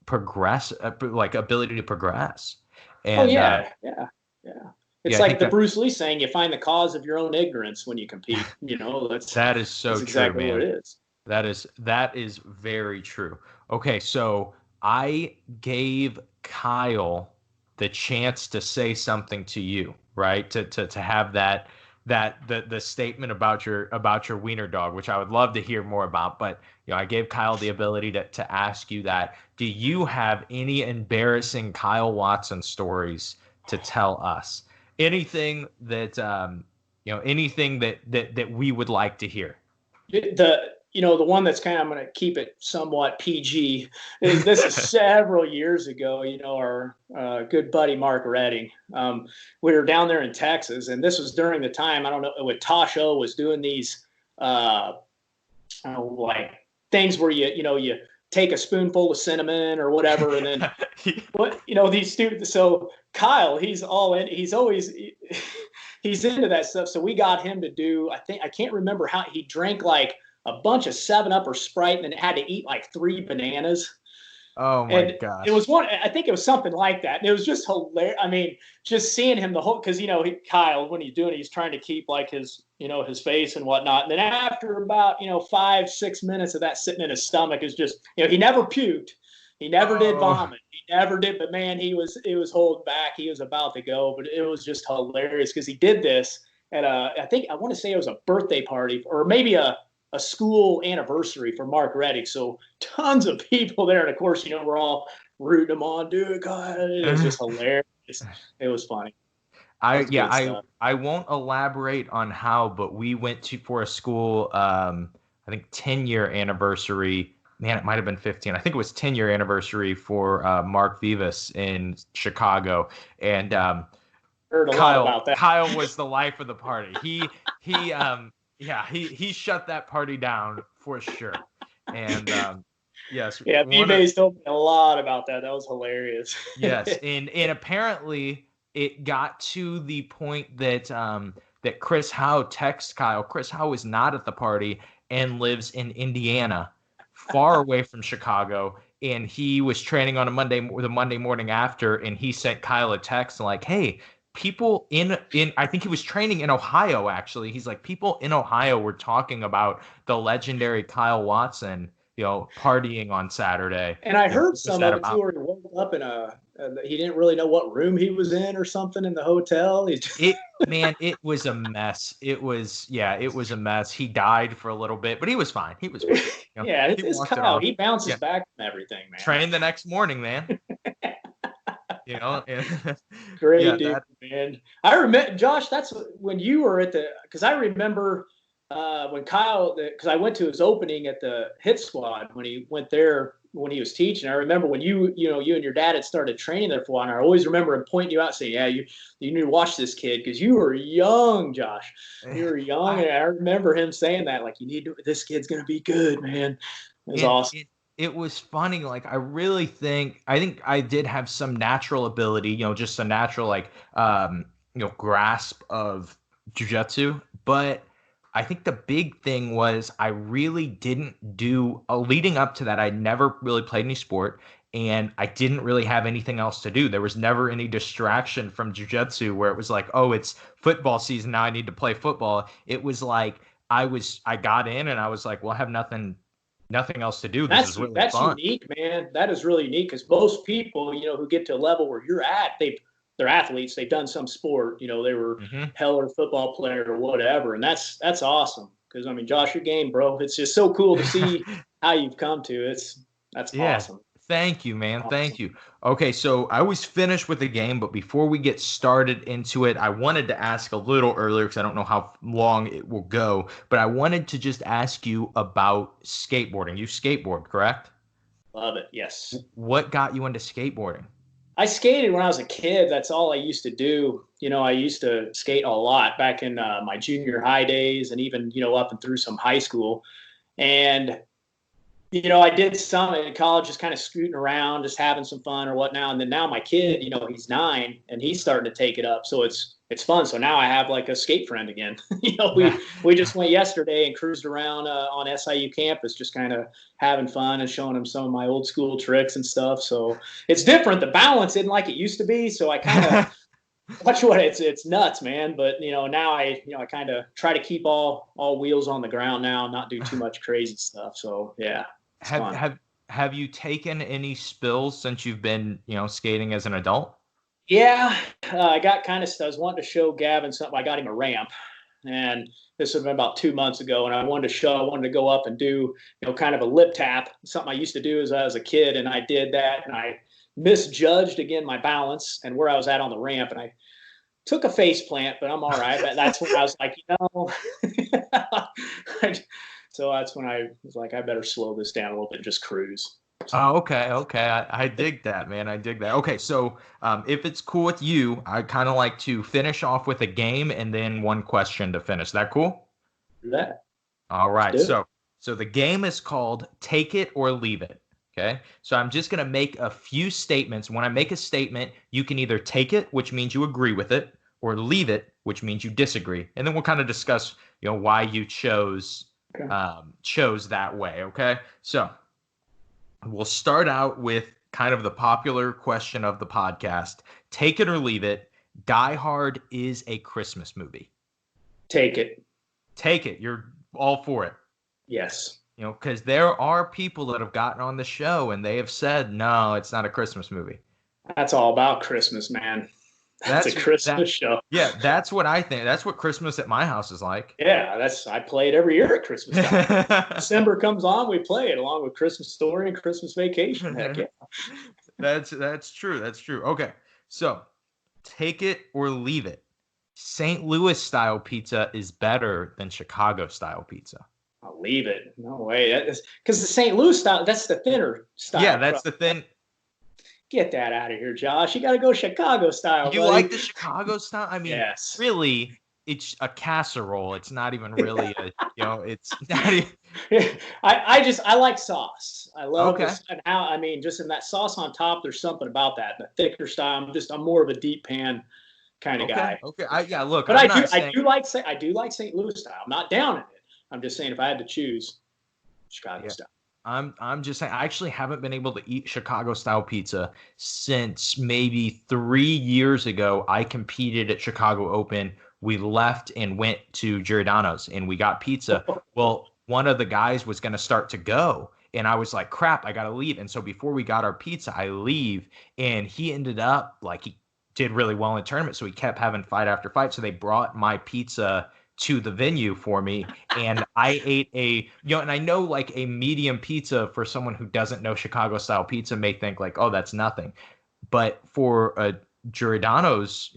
progress, like ability to progress. And yeah. It's like the Bruce Lee saying, you find the cause of your own ignorance when you compete. That is so that's exactly true, man. what it is. That is very true. Okay, so I gave Kyle the chance to say something to you, right? To have the statement about your wiener dog, which I would love to hear more about. But I gave Kyle the ability to ask you that. Do you have any embarrassing Kyle Watson stories to tell us? Anything that anything that we would like to hear? The one that's kind of, I'm going to keep it somewhat PG, is this is several years ago. Our good buddy Mark Redding. We were down there in Texas, and this was during the time, I don't know, when Tosh O was doing these like things where you take a spoonful of cinnamon or whatever, and then these students. So Kyle, he's always he's into that stuff. So we got him to do, I can't remember how, he drank like a bunch of 7-Up or Sprite and then had to eat like 3 bananas. Oh my gosh. It was I think it was something like that. And it was just hilarious. I mean, just seeing him the whole, because, Kyle, when he's doing it, he's trying to keep like his, his face and whatnot. And then after about, 5-6 minutes of that sitting in his stomach is just, he never puked. He never did vomit. He never did. But man, he was holding back. He was about to go, but it was just hilarious because he did this at I want to say it was a birthday party or maybe a school anniversary for Mark Reddick. So tons of people there. And of course, we're all rooting him on, dude. God, it was just hilarious. It was funny. I won't elaborate on how, but we went for a school, I think 10-year anniversary. Man, it might have been 15. I think it was 10-year anniversary for Mark Vivas in Chicago. And heard a lot about that. Kyle was the life of the party. He shut that party down for sure. And yes. Yeah, B-Bay's told me a lot about that. That was hilarious. Yes, and apparently it got to the point that that Chris Howe texted Kyle. Chris Howe is not at the party and lives in Indiana, far away from Chicago. And he was training on the Monday morning after, and he sent Kyle a text like, "Hey, people in I think he was training in Ohio, actually. He's like, people in Ohio were talking about the legendary Kyle Watson, partying on Saturday." And I heard some of it too, where he woke up in he didn't really know what room he was in or something in the hotel. It was a mess. It was a mess. He died for a little bit, but he was fine. Yeah, it's Kyle. He bounces back from everything, man. Trained the next morning, man. Great dude, man. I remember, Josh, that's when you were because I remember when Kyle, because I went to his opening at the Hit Squad when he went there when he was teaching. I remember when you and your dad had started training there for a while, and I always remember him pointing you out saying, yeah, you need to watch this kid because you were young, Josh. You were young, and I remember him saying that, like, this kid's going to be good, man. It was awesome. It was funny. Like, I think I did have some natural ability, just a natural, grasp of jiu-jitsu. But I think the big thing was I really didn't do, leading up to that, I never really played any sport. And I didn't really have anything else to do. There was never any distraction from jiu-jitsu where it was like, oh, it's football season, now I need to play football. It was like, I got in and I was like, well, I have nothing else to do. This is really fun. That's unique, man. That is really unique because most people, who get to a level where you're at, they're athletes. They've done some sport. They were hell or football player or whatever, and that's awesome. because I mean, Josh, your game, bro. It's just so cool to see how you've come to. That's Yeah. awesome. Thank you, man. Thank Awesome. you. Okay, so I always finish with the game, but before we get started into it, I wanted to ask a little earlier because I don't know how long it will go, but I wanted to just ask you about skateboarding. You skateboard, correct? Love it. Yes. What got you into skateboarding? I skated when I was a kid. That's all I used to do. I used to skate a lot back in my junior high days and even, up and through some high school. And I did some in college, just kind of scooting around, just having some fun or whatnot. And then now my kid, he's 9 and he's starting to take it up. So it's fun. So now I have like a skate friend again. We just went yesterday and cruised around on SIU campus, just kind of having fun and showing him some of my old school tricks and stuff. So it's different. The balance isn't like it used to be. So I kind of watch what it's nuts, man. But now I kind of try to keep all wheels on the ground now, not do too much crazy stuff. So yeah. Have you taken any spills since you've been, skating as an adult? Yeah, I got I was wanting to show Gavin something. I got him a ramp, and this has been about 2 months ago. And I wanted to go up and do, kind of a lip tap, something I used to do as I was a kid. And I did that, and I misjudged again my balance and where I was at on the ramp, and I took a face plant, but I'm all right. That's when I was like, So that's when I was like, I better slow this down a little bit and just cruise. Oh, okay. I dig that, man. I dig that. Okay, so if it's cool with you, I kind of like to finish off with a game and then one question to finish. That cool? Do that. All right. So the game is called Take It or Leave It. Okay. So I'm just going to make a few statements. When I make a statement, you can either take it, which means you agree with it, or leave it, which means you disagree. And then we'll kind of discuss, why you chose that way. Okay. So we'll start out with kind of the popular question of the podcast. Take it or leave it. Die Hard is a Christmas movie. Take it. Take it. You're all for it. Yes. Because there are people that have gotten on the show and they have said, no, it's not a Christmas movie. That's all about Christmas, man. That's a Christmas show. Yeah, that's what I think. That's what Christmas at my house is like. Yeah, I play it every year at Christmas time. December comes on, we play it along with Christmas Story and Christmas Vacation. Heck yeah. That's true. That's true. Okay, so take it or leave it. St. Louis style pizza is better than Chicago style pizza. I'll leave it. No way. Because the St. Louis style, that's the thinner style. Yeah, that's the thin. Get that out of here, Josh. You got to go Chicago style. You like the Chicago style? I mean, yes. Really, it's a casserole. It's not even really it's not even... I like sauce. I love this. And just in that sauce on top, there's something about that. The thicker style. I'm more of a deep pan kind of guy. Okay. Look, but I do like St. Louis style. I'm not down in it. I'm just saying if I had to choose Chicago style. I'm just saying I actually haven't been able to eat Chicago style pizza since maybe 3 years ago. I competed at Chicago Open. We left and went to Giordano's and we got pizza. Well, one of the guys was going to start to go and I was like, crap, I got to leave. And so before we got our pizza, I leave and he ended up like he did really well in the tournament. So he kept having fight after fight. So they brought my pizza to the venue for me and I ate and I know like a medium pizza for someone who doesn't know Chicago style pizza may think like, oh, that's nothing. But for a Giordano's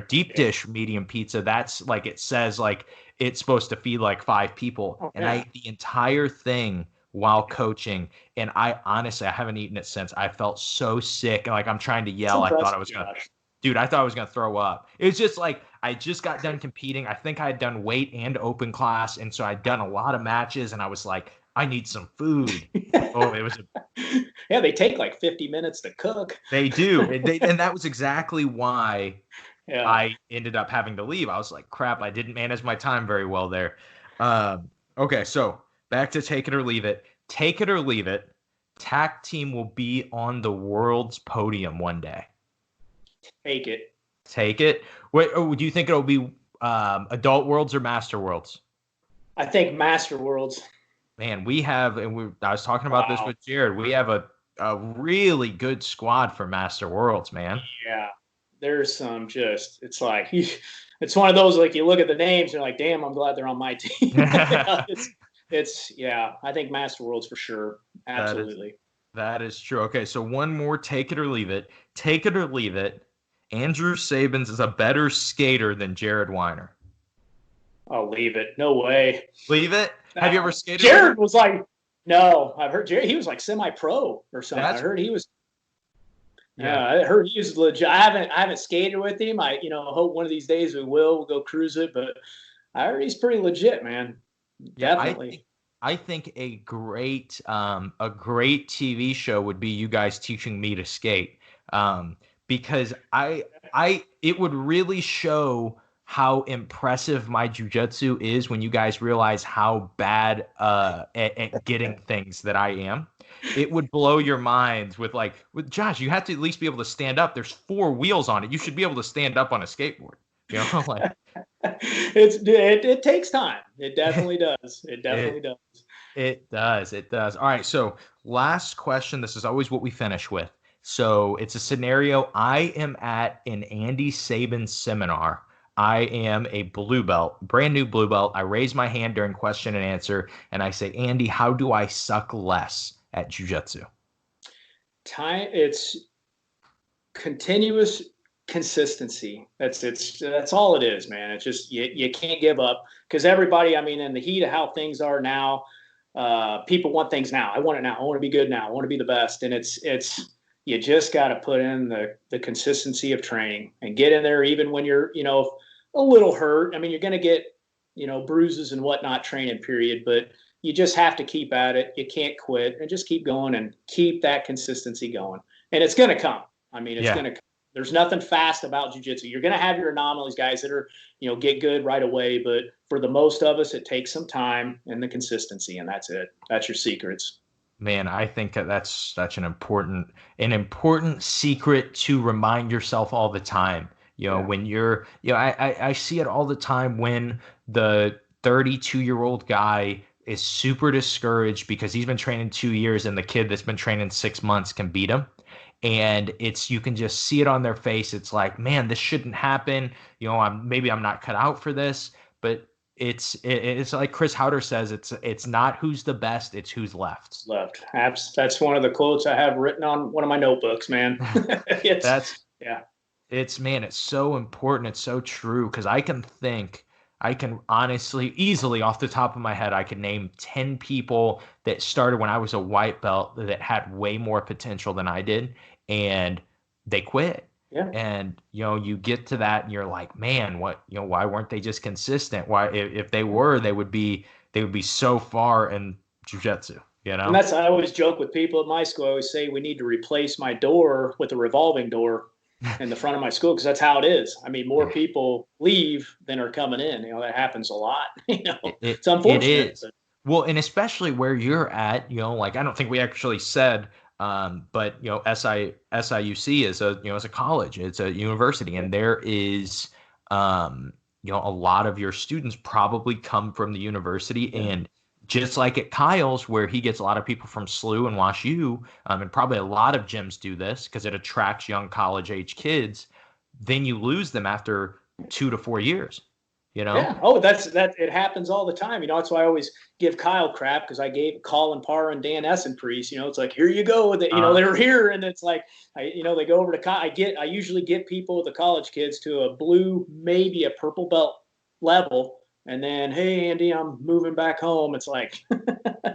deep dish medium pizza, that's like, it says like it's supposed to feed like 5 people. Okay. And I ate the entire thing while coaching. And I haven't eaten it since. I felt so sick. And like, I'm trying to yell. I thought I was going to, dude, I thought I was going to throw up. It was just like, I just got done competing. I think I had done weight and open class. And so I'd done a lot of matches and I was like, I need some food. Oh, it was. Yeah, they take like 50 minutes to cook. They do. And that was exactly why I ended up having to leave. I was like, crap, I didn't manage my time very well there. Okay, so back to take it or leave it. Take it or leave it. TAC team will be on the world's podium one day. Take it. Take it. Wait, do you think it'll be Adult Worlds or Master Worlds? I think Master Worlds. Man, we have, and I was talking about this with Jared. We have a really good squad for Master Worlds, man. Yeah, there's some it's like, it's one of those, like, you look at the names and you're like, damn, I'm glad they're on my team. Yeah, I think Master Worlds for sure. That is Absolutely. that is true. Okay, so one more, take it or leave it. Take it or leave it. Andrew Sabens is a better skater than Jared Weiner. I'll leave it. No way. Leave it? Have you ever skated with Jared him? was like, no, I've heard Jared, he was like semi-pro or something. I That's heard he was, yeah. I heard he was legit. I haven't skated with him. I, hope one of these days we will. We'll go cruise it, but I heard he's pretty legit, man. Yeah, Definitely. I think a great TV show would be you guys teaching me to skate. Because I it would really show how impressive my jujitsu is when you guys realize how bad at getting things that I am. It would blow your minds with Josh, you have to at least be able to stand up. There's four wheels on it. You should be able to stand up on a skateboard. Like It takes time. It definitely does. It definitely it does. it does. It does. All right. So, last question. This is always what we finish with. So, it's a scenario. I am at an Andy Sabens seminar. I am a blue belt, brand new blue belt. I raise my hand during question and answer, and I say, Andy, how do I suck less at jujitsu? It's continuous consistency. That's all it is, man. It's just you can't give up, because everybody, I mean, in the heat of how things are now, people want things now. I want it now. I want to be good now. I want to be the best. And it's you just got to put in the consistency of training and get in there even when you're, a little hurt. I mean, you're going to get, bruises and whatnot training period, but you just have to keep at it. You can't quit, and just keep going and keep that consistency going. And it's going to come. I mean, it's Yeah. going to come. There's nothing fast about jiu-jitsu. You're going to have your anomalies, guys that are, get good right away. But for the most of us, it takes some time and the consistency, and that's it. That's your secrets. Man, I think that's such an important secret to remind yourself all the time. Yeah. When you're, I see it all the time when the 32-year-old guy is super discouraged because he's been training 2 years and the kid that's been training 6 months can beat him. And you can just see it on their face. It's like, man, this shouldn't happen. I'm not cut out for this, but it's like Chris Howder says, it's not who's the best, it's who's left. Left. That's one of the quotes I have written on one of my notebooks, man. That's Yeah. it's so important. It's so true, because I can honestly, easily off the top of my head, I can name 10 people that started when I was a white belt that had way more potential than I did, and they quit. Yeah. And you get to that and you're like, man, why weren't they just consistent? Why, if they were, they would be so far in jiu-jitsu, And I always joke with people at my school. I always say we need to replace my door with a revolving door in the front of my school, because that's how it is. I mean, more people leave than are coming in. That happens a lot. It's unfortunate. It is. Well, and especially where you're at, like, I don't think we actually said, but SIUC is a college, it's a university, and there is a lot of your students probably come from the university, and just like at Kyle's, where he gets a lot of people from SLU and Wash U, and probably a lot of gyms do this because it attracts young college age kids. Then you lose them after 2 to 4 years. Yeah. Oh, that. It happens all the time. That's why I always give Kyle crap, because I gave Colin Parr and Dan Essenpriest. It's like, here you go. They were here, and it's like, they go over to Kyle. I usually get people, the college kids, to a blue, maybe a purple belt level, and then, hey, Andy, I'm moving back home. It's like,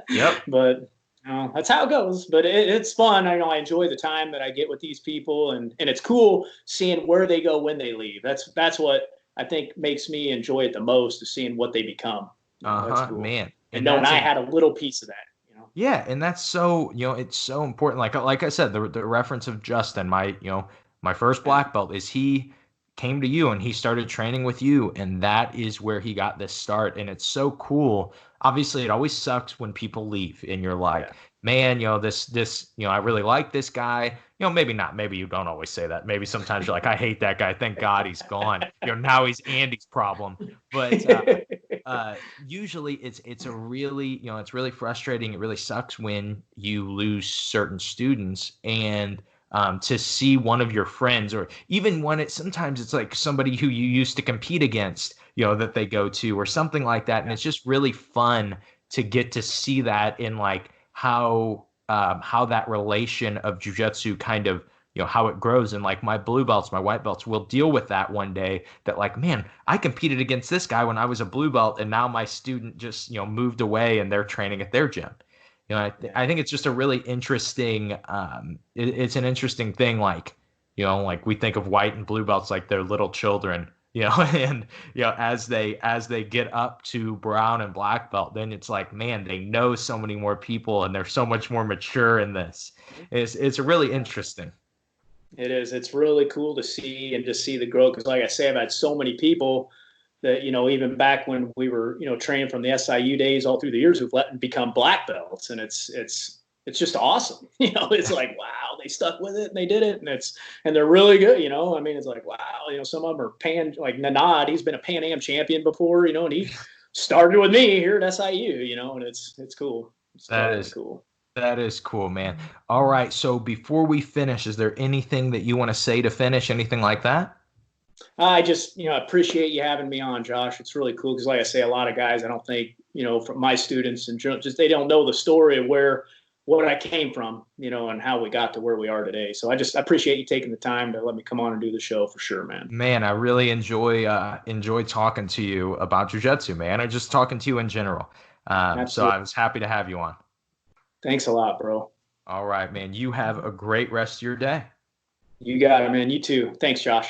yep. But that's how it goes. But it's fun. I enjoy the time that I get with these people, and it's cool seeing where they go when they leave. That's what I think makes me enjoy it the most, is seeing what they become. That's cool. Man. And knowing I had a little piece of that. Yeah, and that's so, it's so important. Like I said, the reference of Justin, my first black belt, is he came to you and he started training with you, and that is where he got this start. And it's so cool. Obviously, it always sucks when people leave and you're like, man, this, I really like this guy. Maybe not. Maybe you don't always say that. Maybe sometimes you're like, I hate that guy. Thank God he's gone. Now he's Andy's problem. But usually it's a really, it's really frustrating. It really sucks when you lose certain students. And to see one of your friends, or even when sometimes it's like somebody who you used to compete against, that they go to or something like that. And it's just really fun to get to see that in like how that relation of jujitsu kind of, how it grows. And like my blue belts, my white belts will deal with that one day, that like, man, I competed against this guy when I was a blue belt, and now my student just, moved away and they're training at their gym. I think it's just a really interesting, it's an interesting thing. Like, like we think of white and blue belts like they're little children, and, as they get up to brown and black belt, then it's like, man, they know so many more people and they're so much more mature in this. It's really interesting. It is. It's really cool to see and just see the growth. Because, like I say, I've had so many people that, even back when we were, training from the SIU days all through the years, who've let become black belts, and it's just awesome. It's like, wow, they stuck with it and they did it, and they're really good. I mean, it's like, wow. Some of them are like Nanad. He's been a Pan Am champion before. And he started with me here at SIU. And it's cool. It's totally cool. That is cool, man. All right. So before we finish, is there anything that you want to say to finish? Anything like that? I just, appreciate you having me on, Josh. It's really cool because, like I say, a lot of guys, I don't think, from my students and just they don't know the story of what I came from, and how we got to where we are today. So I appreciate you taking the time to let me come on and do the show for sure, man. Man, I really enjoy talking to you about jiu-jitsu, man, or just talking to you in general. So I was happy to have you on. Thanks a lot, bro. All right, man. You have a great rest of your day. You got it, man. You too. Thanks, Josh.